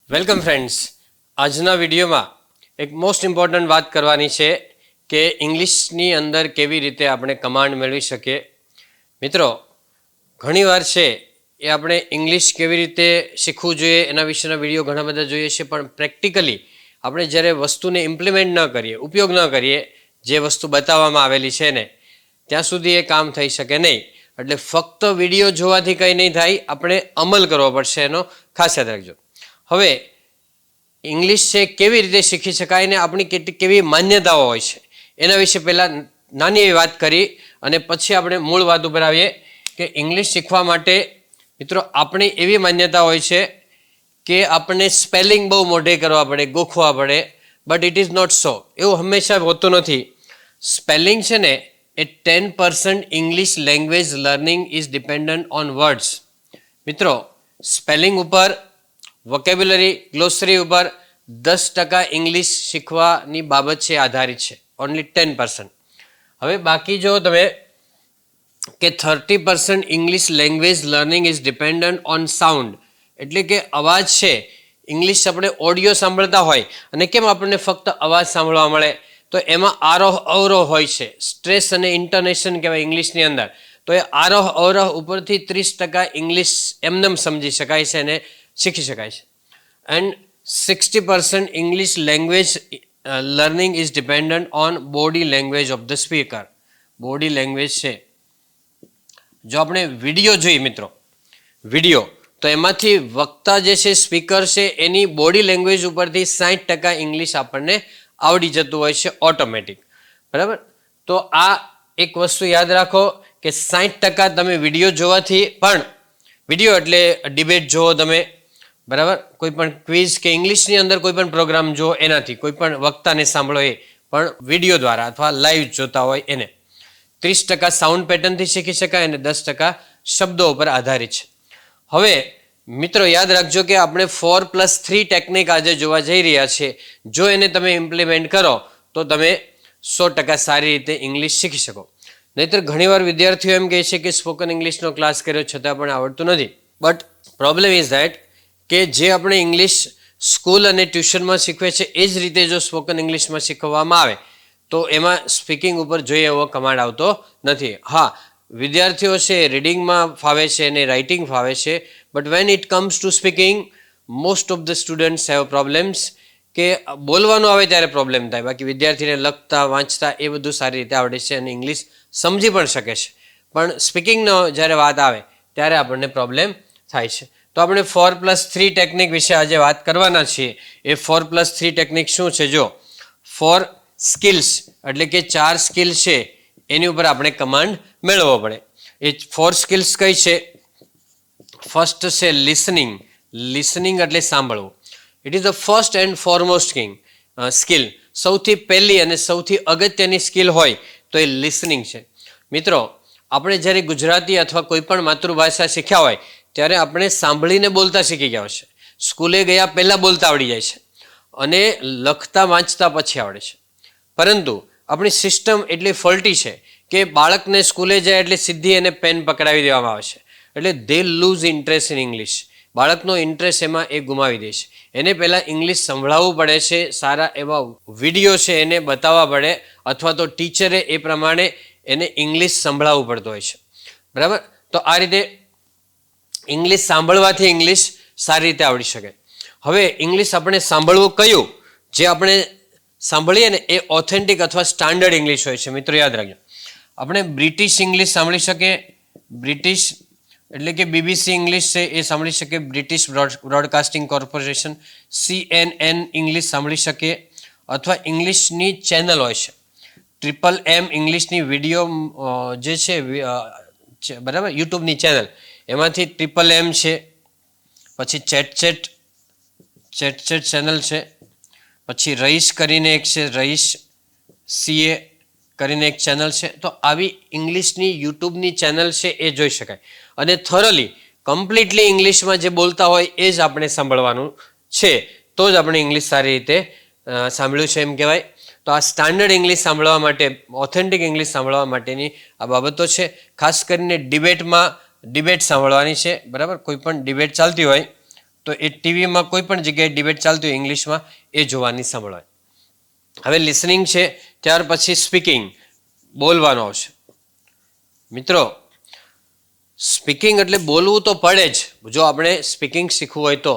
Welcome friends. આજના વિડીયોમાં એક મોસ્ટ ઇમ્પોર્ટન્ટ વાત કરવાની છે કે ઇંગ્લિશની અંદર કેવી રીતે આપણે કમાન્ડ મેળવી શકીએ. મિત્રો, ઘણીવાર છે એ આપણે ઇંગ્લિશ કેવી રીતે શીખવું જોઈએ એના વિશેના વિડીયો ઘણા બધા જોઈએ છે, પણ પ્રેક્ટિકલી આપણે જ્યારે વસ્તુને ઇમ્પ્લિમેન્ટ ન કરીએ, ઉપયોગ ન કરીએ, જે વસ્તુ બતાવવામાં આવેલી છે ને ત્યાં સુધી એ કામ થઈ શકે નહીં. એટલે ફક્ત વિડીયો જોવાથી કંઈ નહીં થાય, આપણે અમલ કરવો પડશે, એનો ખાસ યાદ રાખજો. હવે ઇંગ્લિશ છે કેવી રીતે શીખી શકાય ને આપણી કેવી માન્યતાઓ હોય છે એના વિશે પહેલાં નાની એવી વાત કરી અને પછી આપણે મૂળ વાત ઉપર આવીએ કે ઇંગ્લિશ શીખવા માટે મિત્રો આપણી એવી માન્યતા હોય છે કે આપણને સ્પેલિંગ બહુ મોઢે કરવા પડે, ગોખવા પડે, but it is not so. એવું હંમેશા હોતું નથી. સ્પેલિંગ છે ને એ 10% English language learning is dependent on words. મિત્રો, સ્પેલિંગ ઉપર, વોકેબ્યુલરી, ગ્લોસરી ઉપર 10% ઇંગ્લિશ શીખવાની બાબત છે આધારિત છે, ઓનલી 10%. હવે બાકી જો તમે કે 30% English language learning is dependent on sound, એટલે કે અવાજ છે. ઇંગ્લિશ આપણે ઓડિયો સાંભળતા હોય અને કેમ આપણને ફક્ત અવાજ સાંભળવા મળે, તો એમાં આરોહ અવરોહ હોય છે, સ્ટ્રેસ અને ઇન્ટોનેશન કહેવાય ઇંગ્લિશની અંદર. તો એ આરોહ અવરોહ ઉપરથી 30% ઇંગ્લિશ એમનેમ સમજી શકાય છે અને શીખી શકાય છે. And 60% English language learning is dependent on body language of the speaker. Body language છે, જો આપણે વિડીયો જોઈએ મિત્રો, વિડીયો, તો એમાંથી વક્તા જે છે, સ્પીકર છે, એની બોડી લેંગ્વેજ ઉપરથી 60% ઇંગ્લિશ આપણને આવડી જતું હોય છે ઓટોમેટિક. બરાબર? તો આ એક વસ્તુ યાદ રાખો કે 60% તમે વિડીયો જોવાથી પણ, વિડીયો એટલે ડિબેટ જુઓ તમે, બરાબર, કોઈ પણ ક્વિઝ કે ઇંગ્લિશની અંદર કોઈ પણ પ્રોગ્રામ જુઓ એનાથી, કોઈ પણ વક્તાને સાંભળો એ પણ વિડીયો દ્વારા અથવા લાઈવ જોતા હોય એને. 30% સાઉન્ડ પેટર્નથી શીખી શકાય અને 10% શબ્દો ઉપર આધારિત છે. હવે મિત્રો યાદ રાખજો કે આપણે 4+3 ટેકનિક આજે જોવા જઈ રહ્યા છીએ. જો એને તમે ઇમ્પ્લિમેન્ટ કરો તો તમે 100% સારી રીતે ઇંગ્લિશ શીખી શકો. નહીંતર ઘણીવાર વિદ્યાર્થીઓ એમ કહે છે કે સ્પોકન ઇંગ્લિશનો ક્લાસ કર્યો છતાં પણ આવડતું નથી. બટ પ્રોબ્લેમ ઇઝ ધેટ કે જે આપણે ઇંગ્લિશ સ્કૂલ અને ટ્યુશનમાં શીખવે છે એ જ રીતે જો સ્પોકન ઇંગ્લિશમાં શીખવવામાં આવે તો એમાં સ્પીકિંગ ઉપર જોઈએ એવો કમાન્ડ આવતો નથી. હા, વિદ્યાર્થીઓ છે રીડિંગમાં ફાવે છે અને રાઇટિંગ ફાવે છે, but when it comes to speaking most of the students have problems, કે બોલવાનું આવે ત્યારે પ્રોબ્લેમ થાય. બાકી વિદ્યાર્થીને લખતા, વાંચતા એ બધું સારી રીતે આવડે છે અને ઇંગ્લિશ સમજી પણ શકે છે, પણ સ્પીકિંગનો જ્યારે વાત આવે ત્યારે આપણને પ્રોબ્લેમ થાય છે. તો આપણે 4+3 ટેકનિક વિશે આજે વાત કરવાના છીએ. એ 4+3 ટેકનિક શું છે? જો 4 સ્કિલ્સ એટલે કે 4 સ્કિલ છે એની ઉપર આપણે કમાન્ડ મેળવવો પડે. એ 4 સ્કિલ્સ કઈ છે? ફર્સ્ટ છે લિસનિંગ. લિસનિંગ એટલે સાંભળવું. It is the first and foremost skill. સૌથી પહેલી અને સૌથી અગત્યની સ્કિલ હોય તો એ લિસનિંગ છે. મિત્રો, આપણે જ્યારે ગુજરાતી અથવા કોઈ પણ માતૃભાષા શીખ્યા હોય ત્યારે આપણે સાંભળીને બોલતા શીખી ગયા છે. સ્કૂલે ગયા પહેલાં બોલતા આવડી જાય છે અને લખતા વાંચતા પછી આવડે છે. પરંતુ આપણી સિસ્ટમ એટલી ફોલ્ટી છે કે બાળકને સ્કૂલે જાય એટલે સીધી એને પેન પકડાવી દેવામાં આવે છે. એટલે દે લૂઝ ઇન્ટરેસ્ટ ઇન ઇંગ્લિશ. બાળકનો ઇન્ટરેસ્ટ એમાં એ ગુમાવી દે છે. એને પહેલાં ઇંગ્લિશ સંભળાવવું પડે છે, સારા એવા વિડીયો છે એને બતાવવા પડે, અથવા તો ટીચરે એ પ્રમાણે એને ઇંગ્લિશ સંભળાવવું પડતું હોય છે. બરાબર? તો આ રીતે ઇંગ્લિશ સાંભળવાથી ઇંગ્લિશ સારી રીતે આવડી શકે. હવે ઇંગ્લિશ આપણે સાંભળવું કયું? જે આપણે સાંભળીએ ને એ ઓથેન્ટિક અથવા સ્ટાન્ડર્ડ ઇંગ્લિશ હોય છે. મિત્રો યાદ રાખજો, આપણે બ્રિટિશ ઇંગ્લિશ સાંભળી શકીએ. બ્રિટિશ એટલે કે BBC ઇંગ્લિશ છે એ સાંભળી શકીએ, British broadcasting corporation CNN English સાંભળી શકીએ, અથવા ઇંગ્લિશની ચેનલ હોય છે MM ઇંગ્લિશની વિડીયો જે છે, બરાબર, યુટ્યુબની ચેનલ, એમાંથી MM છે. પછી ચેટ ચેનલ છે. પછી રઈશ કરીને એક છે, રઈશ CA કરીને એક ચેનલ છે. તો આવી ઇંગ્લિશની યુટ્યુબની ચેનલ છે એ જોઈ શકાય. અને થોરલી કમ્પ્લીટલી ઇંગ્લિશમાં જે બોલતા હોય એ જ આપણે સાંભળવાનું છે, તો જ આપણે ઇંગ્લિશ સારી રીતે સાંભળ્યું છે એમ કહેવાય. તો આ સ્ટાન્ડર્ડ ઇંગ્લિશ સાંભળવા માટે, ઓથેન્ટિક ઇંગ્લિશ સાંભળવા માટેની આ બાબતો છે. ખાસ કરીને ડિબેટ સાંભળવાની છે. બરાબર? કોઈ પણ ડિબેટ ચાલતી હોય તો તો એ ટીવીમાં કોઈ પણ જગ્યાએ ડિબેટ ચાલતી હોય ઇંગ્લિશમાં એ જોવાની સાંભળવાય. હવે લિસનિંગ છે, ત્યાર પછી સ્પીકિંગ, બોલવાનો આવશે. મિત્રો સ્પીકિંગ એટલે બોલવું તો પડે જ જો આપણે સ્પીકિંગ શીખવું હોય તો,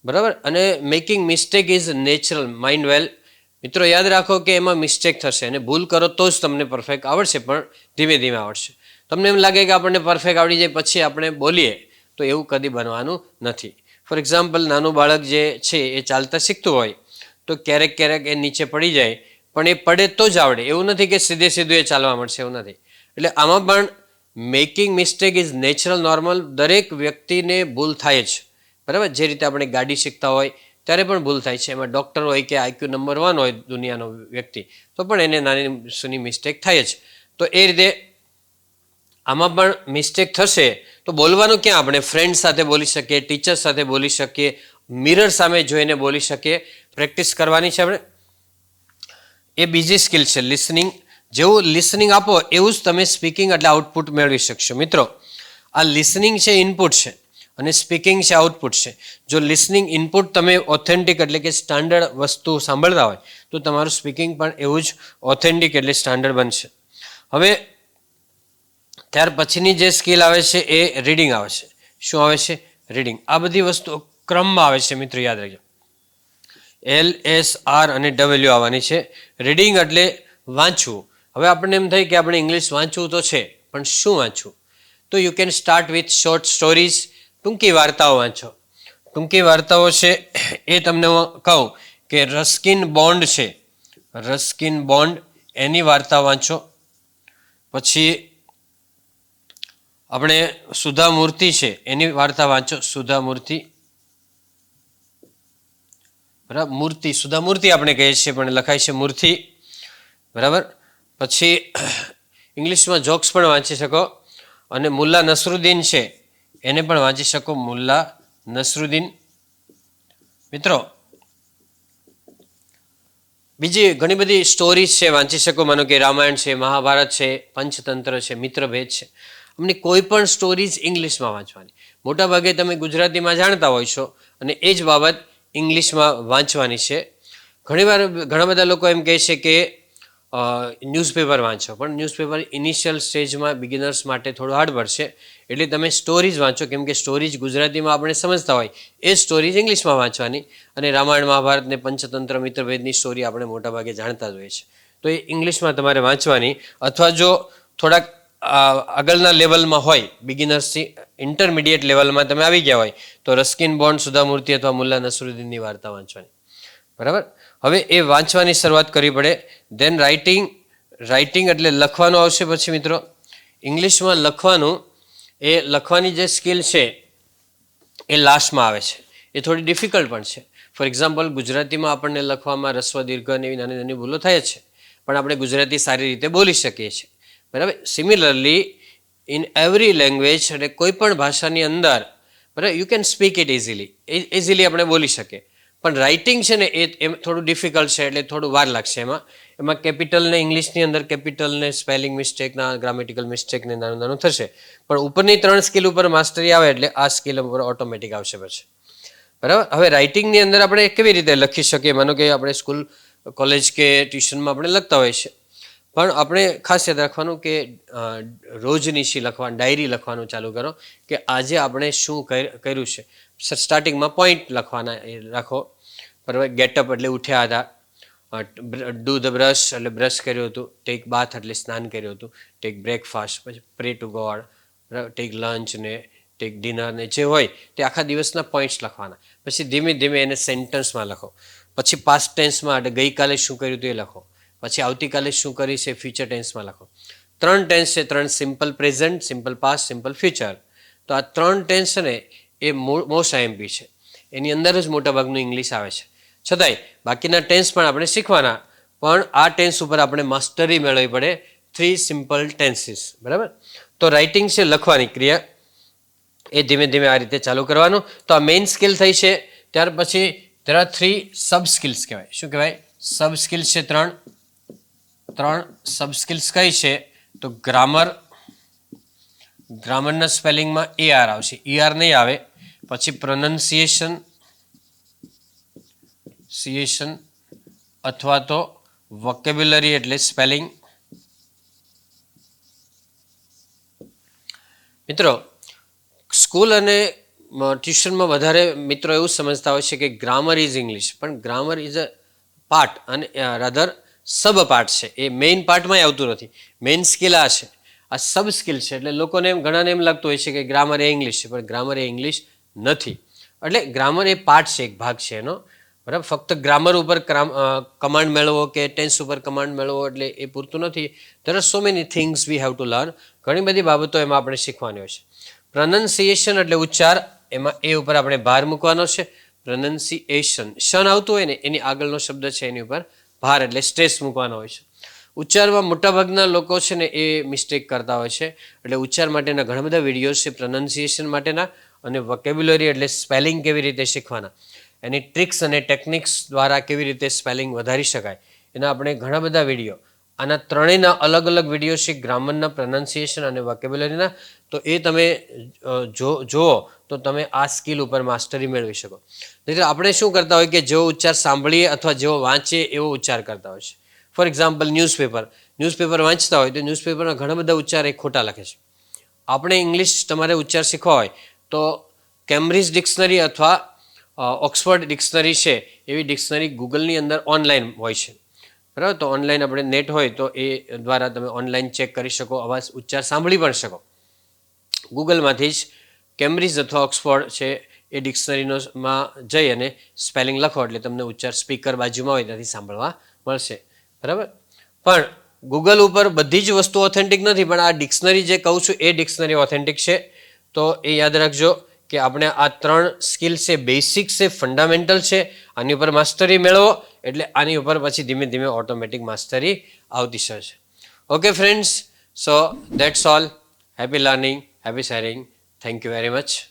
બરાબર. અને making mistake is natural, mind well. મિત્રો યાદ રાખો કે એમાં મિસ્ટેક થશે અને ભૂલ કરો તો જ તમને પરફેક્ટ આવડશે, પણ ધીમે ધીમે આવડશે. તમને એમ લાગે કે આપણને પરફેક્ટ આવડી જાય પછી આપણે બોલીએ, તો એવું કદી બનવાનું નથી. ફોર એક્ઝામ્પલ, નાનું બાળક જે છે એ ચાલતા શીખતું હોય તો ક્યારેક ક્યારેક એ નીચે પડી જાય, પણ એ પડે તો જ આવડે. એવું નથી કે સીધે સીધું એ ચાલવા મળશે, એવું નથી. એટલે આમાં પણ making mistake is natural, normal. દરેક વ્યક્તિને ભૂલ થાય જ, બરાબર. જે રીતે આપણે ગાડી શીખતા હોય ત્યારે પણ ભૂલ થાય છે. એમાં ડૉક્ટર હોય કે IQ નંબર 1 હોય દુનિયાનો વ્યક્તિ, તો પણ એને નાની સૂની મિસ્ટેક થાય જ. તો એ રીતે આમાં પણ મિસ્ટેક થશે. તો બોલવાનું ક્યાં, આપણે ફ્રેન્ડ સાથે બોલી શકીએ, ટીચર સાથે બોલી શકીએ, મિરર સામે જોઈને બોલી શકીએ. પ્રેક્ટિસ કરવાની છે આપણે. એ બીજી સ્કિલ છે લિસનિંગ. જેવું લિસનિંગ આપો એવું જ તમે સ્પીકિંગ એટલે આઉટપુટ મેળવી શકશો. મિત્રો આ લિસનિંગ છે ઇનપુટ છે અને સ્પીકિંગ છે આઉટપુટ છે. જો લિસનિંગ ઇનપુટ તમે ઓથેન્ટિક એટલે કે સ્ટાન્ડર્ડ વસ્તુ સાંભળતા હોય તો તમારું સ્પીકિંગ પણ એવું જ ઓથેન્ટિક એટલે સ્ટાન્ડર્ડ બનશે. હવે ત્યાર પછીની જે સ્કિલ આવે છે એ રીડિંગ આવે છે. શું આવે છે? રીડિંગ. આ બધી વસ્તુઓ ક્રમમાં આવે છે મિત્રો, યાદ રાખજો. LSR અને W આવવાની છે. રીડિંગ એટલે વાંચવું. હવે આપણને એમ થાય કે આપણે ઇંગ્લિશ વાંચવું તો છે, પણ શું વાંચવું? તો you can start with short stories. ટૂંકી વાર્તાઓ વાંચો. ટૂંકી વાર્તાઓ છે એ તમને હું કહું કે રસ્કિન બોન્ડ છે, રસ્કિન બોન્ડ, એની વાર્તા વાંચો. પછી આપણે સુધા મૂર્તિ છે એની વાર્તા વાંચો. સુધા મૂર્તિ, બરાબર. મૂર્તિ, સુધા મૂર્તિ આપણે કહીએ છીએ પણ લખાય છે મૂર્તિ, બરાબર. પછી ઇંગ્લિશમાં જોક્સ પણ વાંચી શકો. અને મુલ્લા નસરુદ્દીન છે એને પણ વાંચી શકો, મુલ્લા નસરુદ્દીન. મિત્રો બીજી ઘણી બધી સ્ટોરીઝ છે વાંચી શકો. માનો કે રામાયણ છે, મહાભારત છે, પંચતંત્ર છે, મિત્રભેદ છે. અમને કોઈ પણ સ્ટોરીઝ ઇંગ્લિશમાં વાંચવાની. મોટાભાગે તમે ગુજરાતીમાં જાણતા હોય છો અને એ જ બાબત ઇંગ્લિશમાં વાંચવાની છે. ઘણીવાર ઘણા બધા લોકો એમ કહે છે કે ન્યૂઝપેપર વાંચો, પણ ન્યૂઝપેપર ઇનિશિયલ સ્ટેજમાં બિગિનર્સ માટે થોડું હાર્ડ પડશે. એટલે તમે સ્ટોરીઝ વાંચો, કેમ કે સ્ટોરીઝ ગુજરાતીમાં આપણે સમજતા હોય એ સ્ટોરીઝ ઇંગ્લિશમાં વાંચવાની. અને રામાયણ, મહાભારત ને પંચતંત્ર, મિત્રભેદની સ્ટોરી આપણે મોટાભાગે જાણતા જ હોઈએ છીએ, તો એ ઇંગ્લિશમાં તમારે વાંચવાની. અથવા જો થોડાક આગળના લેવલમાં હોય, બિગિનર્સથી ઇન્ટરમીડિયેટ લેવલમાં તમે આવી ગયા હોય તો રસ્કિન બોન્ડ, સુધા મૂર્તિ અથવા મુલ્લા નસરુદ્દીનની વાર્તા વાંચવાની, બરાબર. હવે એ વાંચવાની શરૂઆત કરવી પડે. Than writing. રાઇટિંગ એટલે લખવાનું આવશે. પછી મિત્રો ઇંગ્લિશમાં લખવાનું, એ લખવાની જે સ્કિલ છે એ લાસ્ટમાં આવે છે. એ થોડી ડિફિકલ્ટ પણ છે. ફોર એક્ઝામ્પલ, ગુજરાતીમાં આપણને લખવામાં રસ્વ, દીર્ઘ અને એવી નાની નાની ભૂલો થાય છે, પણ આપણે ગુજરાતી સારી રીતે બોલી શકીએ છીએ, બરાબર. સિમિલરલી ઇન એવરી લેંગ્વેજ, એટલે કોઈ પણ ભાષાની અંદર, બરાબર, you can speak it easily આપણે બોલી શકીએ. પણ રાઇટિંગ છે ને એ થોડું ડિફિકલ્ટ છે, એટલે થોડું વાર લાગશે. એમાં કેપિટલને ઇંગ્લિશની અંદર કેપિટલને સ્પેલિંગ મિસ્ટેકના, ગ્રામેટિકલ મિસ્ટેકને નાનું નાનું થશે. પણ ઉપરની 3 સ્કિલ ઉપર માસ્ટરી આવે એટલે આ સ્કિલ ઉપર ઓટોમેટિક આવશે પછી, બરાબર. હવે રાઇટિંગની અંદર આપણે કેવી રીતે લખી શકીએ? માનો કે આપણે સ્કૂલ, કોલેજ કે ટ્યુશનમાં આપણે લખતા હોય છે, પણ આપણે ખાસ યાદ રાખવાનું કે રોજનીશી લખવાનું, ડાયરી લખવાનું ચાલુ કરો કે આજે આપણે શું કર્યું છે. સ્ટાર્ટિંગમાં પોઈન્ટ લખવાના રાખો, બરાબર. ગેટઅપ એટલે ઉઠ્યા હતા, ડુ ધ બ્રશ એટલે બ્રશ કર્યું હતું, ટેક બાથ એટલે સ્નાન કર્યું હતું, ટેક બ્રેકફાસ્ટ, પછી પ્રે ટુ ગોડ, બરાબર, ટેક લંચ ને ટેક ડિનર ને જે હોય તે આખા દિવસના પોઈન્ટ્સ લખવાના. પછી ધીમે ધીમે એને સેન્ટન્સમાં લખો. પછી પાસ્ટ ટેન્સમાં એટલે ગઈકાલે શું કર્યું હતું એ લખો. પછી આવતીકાલે શું કરીશ એ ફ્યુચર ટેન્સમાં લખો. 3 ટેન્સ છે, 3 simple present, simple past, simple future. તો આ 3 ટેન્સ છે ને એ મોસ્ટ IMP છે. એની અંદર જ મોટાભાગનું ઇંગ્લિશ આવે છે. છતાંય બાકીના ટેન્સ પણ આપણે શીખવાના, પણ આ ટેન્સ ઉપર આપણે માસ્ટરી મેળવવી પડે. 3 સિમ્પલ ટેન્સીસ, બરાબર. તો રાઇટિંગ છે લખવાની ક્રિયા, એ ધીમે ધીમે આ રીતે ચાલુ કરવાનું. તો આ મેઇન સ્કિલ થઈ છે. ત્યાર પછી there are 3 સબ સ્કિલ્સ કહેવાય. શું કહેવાય? સબ સ્કિલ્સ છે 3 સબ સ્કિલ્સ કઈ છે? તો ગ્રામર. ગ્રામરના સ્પેલિંગમાં AR આવશે, ER નહીં આવે. પછી પ્રોનન્સિએશન, પ્રોનન્સિએશન અથવા તો વોકેબ્યુલરી એટલે સ્પેલિંગ. મિત્રો, સ્કૂલ અને ટ્યુશનમાં વધારે મિત્રો એવું સમજતા હોય છે કે ગ્રામર ઇઝ ઇંગ્લિશ, પણ ગ્રામર ઇઝ અ પાર્ટ અને રાધર સબ પાર્ટ છે. એ મેઇન પાર્ટમાં આવતું નથી. મેઇન સ્કિલ આ છે, આ સબ સ્કિલ છે. એટલે લોકોને ઘણાને એમ લાગતું હોય છે કે ગ્રામર એ ઇંગ્લિશ છે, પણ ગ્રામર એ ઇંગ્લિશ નથી. એટલે ગ્રામર એ પાર્ટ છે, એક ભાગ છે એનો. બરાબર, ફક્ત ગ્રામર ઉપર કમાન્ડ મેળવો કે ટેન્સ ઉપર કમાન્ડ મેળવો એટલે એ પૂરતું નથી. There are so many things we have to learn. ઘણી બધી બાબતો એમાં આપણે શીખવાની હોય છે. પ્રોનન્સિએશન એટલે ઉચ્ચાર, એમાં એ ઉપર આપણે ભાર મૂકવાનો છે. પ્રોનન્સિએશન, શન આવતું હોય ને એની આગળનો શબ્દ છે એની ઉપર ભાર એટલે સ્ટ્રેસ મૂકવાનો હોય છે. ઉચ્ચારમાં મોટાભાગના લોકો છે ને એ મિસ્ટેક કરતા હોય છે. એટલે ઉચ્ચાર માટેના ઘણા બધા વિડીયોઝ છે પ્રોનન્સિએશન માટેના, અને વોકેબ્યુલરી એટલે સ્પેલિંગ કેવી રીતે શીખવાના, એની ટ્રિક્સ અને ટેકનિક્સ દ્વારા કેવી રીતે સ્પેલિંગ વધારી શકાય, એના આપણે ઘણા બધા વિડીયો, આના ત્રણેયના અલગ અલગ વિડીયો છે, ગ્રામરના, પ્રોનન્સિએશન અને વોકેબ્યુલરીના. તો એ તમે જુઓ તો તમે આ સ્કિલ ઉપર માસ્ટરી મેળવી શકો. એટલે આપણે શું કરતા હોય કે જેવો ઉચ્ચાર સાંભળીએ અથવા જેવો વાંચીએ એવો ઉચ્ચાર કરતા હોય છે. ફોર એક્ઝામ્પલ, ન્યૂઝપેપર વાંચતા હોય તો ન્યૂઝપેપરના ઘણા બધા ઉચ્ચાર એ ખોટા લખે છે. આપણે ઇંગ્લિશ તમારે ઉચ્ચાર શીખવા હોય તો કેમ્બ્રિજ ડિક્શનરી અથવા ઓક્સફર્ડ ડિક્શનરી છે, એવી ડિક્શનરી ગૂગલની અંદર ઓનલાઈન હોય છે. બરાબર, તો ઓનલાઈન આપણે નેટ હોય તો એ દ્વારા તમે ઓનલાઈન ચેક કરી શકો, અવાજ ઉચ્ચાર સાંભળી પણ શકો. ગૂગલમાંથી જ કેમ્બ્રિજ અથવા ઓક્સફોર્ડ છે એ ડિક્શનરીમાં જઈ અને સ્પેલિંગ લખો એટલે તમને ઉચ્ચાર સ્પીકર બાજુમાં હોય ત્યાંથી સાંભળવા મળશે. બરાબર, પણ ગૂગલ ઉપર બધી જ વસ્તુ ઓથેન્ટિક નથી, પણ આ ડિક્શનરી જે કહું છું એ ડિક્શનરી ઓથેન્ટિક છે. તો એ યાદ રાખજો કે આપણે આ ત્રણ સ્કિલ છે, બેસિક છે, ફંડામેન્ટલ છે. આની ઉપર માસ્ટરી મેળવો એટલે આની ઉપર પછી ધીમે ધીમે ઓટોમેટિક માસ્ટરી આવતી છે. Okay friends, so that's all. Happy learning, happy sharing. Thank you very much.